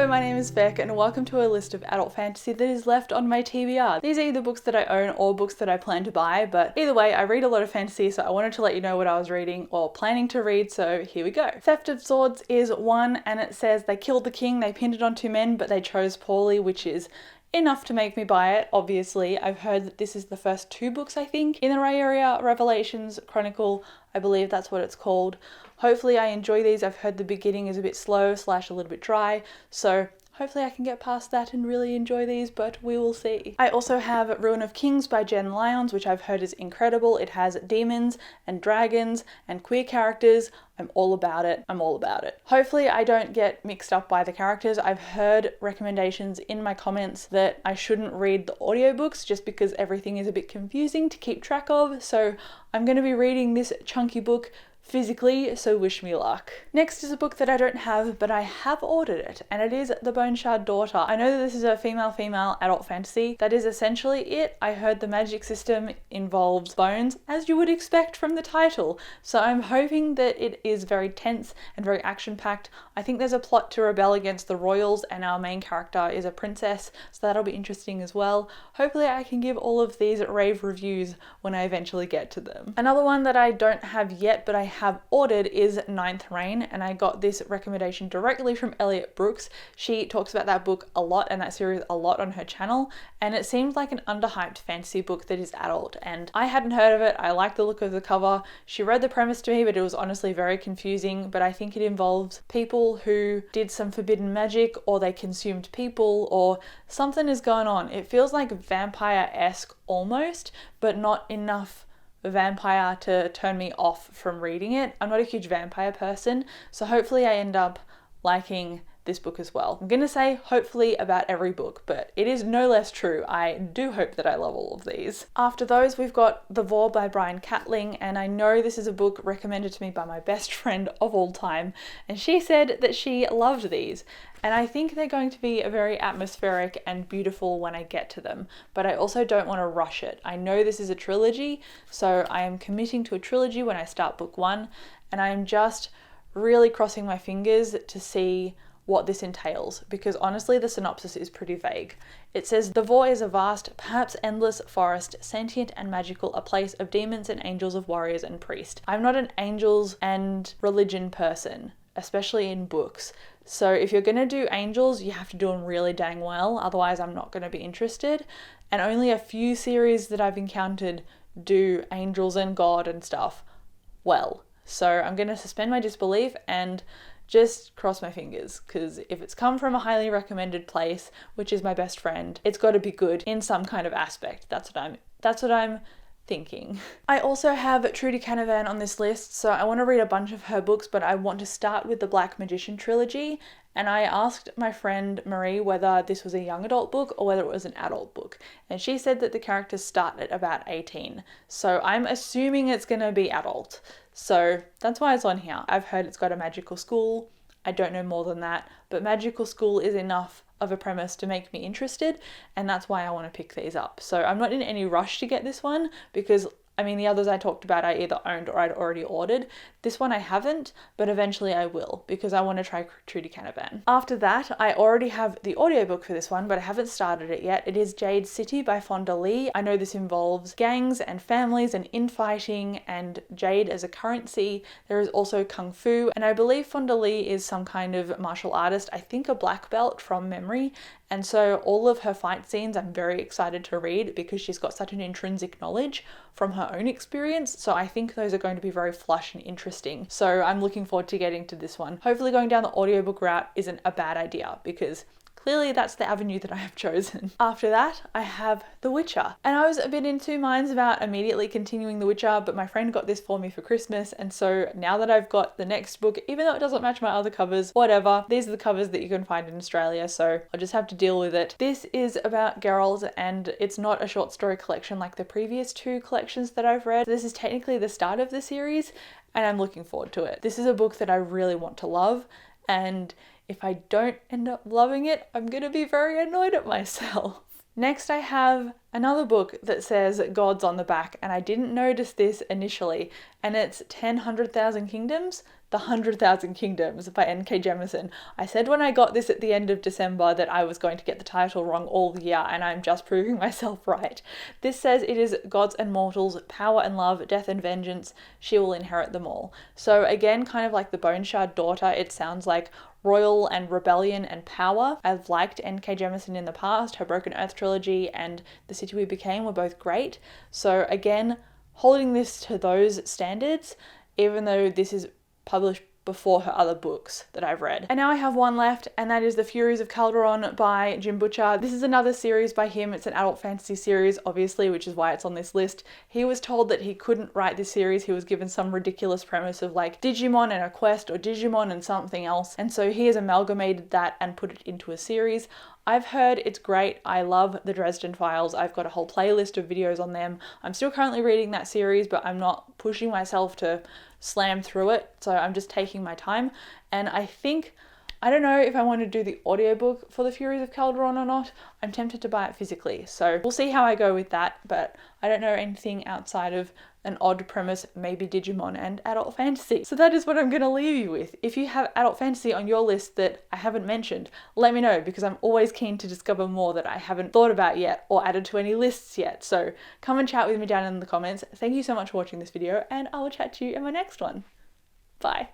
Hello, my name is Beck and welcome to a list of adult fantasy that is left on my TBR. These are either books that I own or books that I plan to buy, but either way, I read a lot of fantasy, so I wanted to let you know what I was reading or planning to read, so here we go. Theft of Swords is one, and it says they killed the king, they pinned it on two men, but they chose poorly, which is enough to make me buy it. Obviously, I've heard that this is the first two books, I think, in the Ray Area Revelations Chronicle. I believe that's what it's called. Hopefully I enjoy these. I've heard the beginning is a bit slow / a little bit dry, so hopefully I can get past that and really enjoy these, but we will see. I also have Ruin of Kings by Jen Lyons, which I've heard is incredible. It has demons and dragons and queer characters. I'm all about it. I'm all about it. Hopefully I don't get mixed up by the characters. I've heard recommendations in my comments that I shouldn't read the audiobooks just because everything is a bit confusing to keep track of. So I'm going to be reading this chunky book physically, so wish me luck. Next is a book that I don't have, but I have ordered it, and it is The Bone Shard Daughter. I know that this is a female adult fantasy. That is essentially it. I heard the magic system involves bones, as you would expect from the title, so I'm hoping that it is very tense and very action-packed. I think there's a plot to rebel against the royals, and our main character is a princess, so that'll be interesting as well. Hopefully I can give all of these rave reviews when I eventually get to them. Another one that I don't have yet, but I have ordered is Ninth Reign, and I got this recommendation directly from Elliot Brooks. She talks about that book a lot and that series a lot on her channel, and it seems like an underhyped fantasy book that is adult, and I hadn't heard of it. I like the look of the cover. She read the premise to me, but it was honestly very confusing, but I think it involves people who did some forbidden magic, or they consumed people, or something is going on. It feels like vampire-esque almost, but not enough vampire to turn me off from reading it. I'm not a huge vampire person, so hopefully I end up liking this book as well. I'm gonna say hopefully about every book, but it is no less true. I do hope that I love all of these. After those, we've got The Voor by Brian Catling, and I know this is a book recommended to me by my best friend of all time, and she said that she loved these. And I think they're going to be very atmospheric and beautiful when I get to them, but I also don't want to rush it. I know this is a trilogy, so I am committing to a trilogy when I start book one, and I'm just really crossing my fingers to see what this entails, because honestly the synopsis is pretty vague. It says, the Voor is a vast, perhaps endless forest, sentient and magical, a place of demons and angels, of warriors and priests. I'm not an angels and religion person, especially in books. So if you're going to do angels, you have to do them really dang well, otherwise I'm not going to be interested. And only a few series that I've encountered do angels and God and stuff well. So I'm going to suspend my disbelief and just cross my fingers, because if it's come from a highly recommended place, which is my best friend, it's got to be good in some kind of aspect. That's what I'm thinking. I also have Trudy Canavan on this list, so I want to read a bunch of her books, but I want to start with the Black Magician trilogy, and I asked my friend Marie whether this was a young adult book or whether it was an adult book, and she said that the characters start at about 18, so I'm assuming it's going to be adult. So that's why it's on here. I've heard it's got a magical school. I don't know more than that, but magical school is enough of a premise to make me interested, and that's why I want to pick these up. So I'm not in any rush to get this one, because I mean, the others I talked about I either owned or I'd already ordered. This one I haven't, but eventually I will, because I want to try Trudy Canavan. After that, I already have the audiobook for this one, but I haven't started it yet. It is Jade City by Fonda Lee. I know this involves gangs and families and infighting and jade as a currency. There is also kung fu, and I believe Fonda Lee is some kind of martial artist, I think a black belt from memory. And so all of her fight scenes I'm very excited to read, because she's got such an intrinsic knowledge from her own experience. So I think those are going to be very flush and interesting. So I'm looking forward to getting to this one. Hopefully going down the audiobook route isn't a bad idea, because clearly that's the avenue that I have chosen. After that, I have The Witcher. And I was a bit in two minds about immediately continuing The Witcher, but my friend got this for me for Christmas, and so now that I've got the next book, even though it doesn't match my other covers, whatever, these are the covers that you can find in Australia, so I'll just have to deal with it. This is about Geralt, and it's not a short story collection like the previous two collections that I've read. This is technically the start of the series, and I'm looking forward to it. This is a book that I really want to love, and if I don't end up loving it, I'm gonna be very annoyed at myself. Next I have another book that says gods on the back, and I didn't notice this initially, and it's 100,000 Kingdoms, The 100,000 Kingdoms by N.K. Jemisin. I said when I got this at the end of December that I was going to get the title wrong all year, and I'm just proving myself right. This says it is gods and mortals, power and love, death and vengeance, she will inherit them all. So again, kind of like the Bone Shard Daughter, it sounds like royal and rebellion and power. I've liked N.K. Jemisin in the past. Her Broken Earth trilogy and The City We Became were both great. So again, holding this to those standards, even though this is published before her other books that I've read. And now I have one left, and that is The Furious of Calderon by Jim Butcher. This is another series by him. It's an adult fantasy series, obviously, which is why it's on this list. He was told that he couldn't write this series. He was given some ridiculous premise of like Digimon and a quest, or Digimon and something else. And so he has amalgamated that and put it into a series. I've heard it's great. I love the Dresden Files. I've got a whole playlist of videos on them. I'm still currently reading that series, but I'm not pushing myself to slam through it, so I'm just taking my time. And I don't know if I want to do the audiobook for The Furious of Calderon or not. I'm tempted to buy it physically, so we'll see how I go with that, but I don't know anything outside of an odd premise, maybe Digimon and adult fantasy. So that is what I'm going to leave you with. If you have adult fantasy on your list that I haven't mentioned, let me know, because I'm always keen to discover more that I haven't thought about yet or added to any lists yet. So come and chat with me down in the comments. Thank you so much for watching this video, and I will chat to you in my next one. Bye.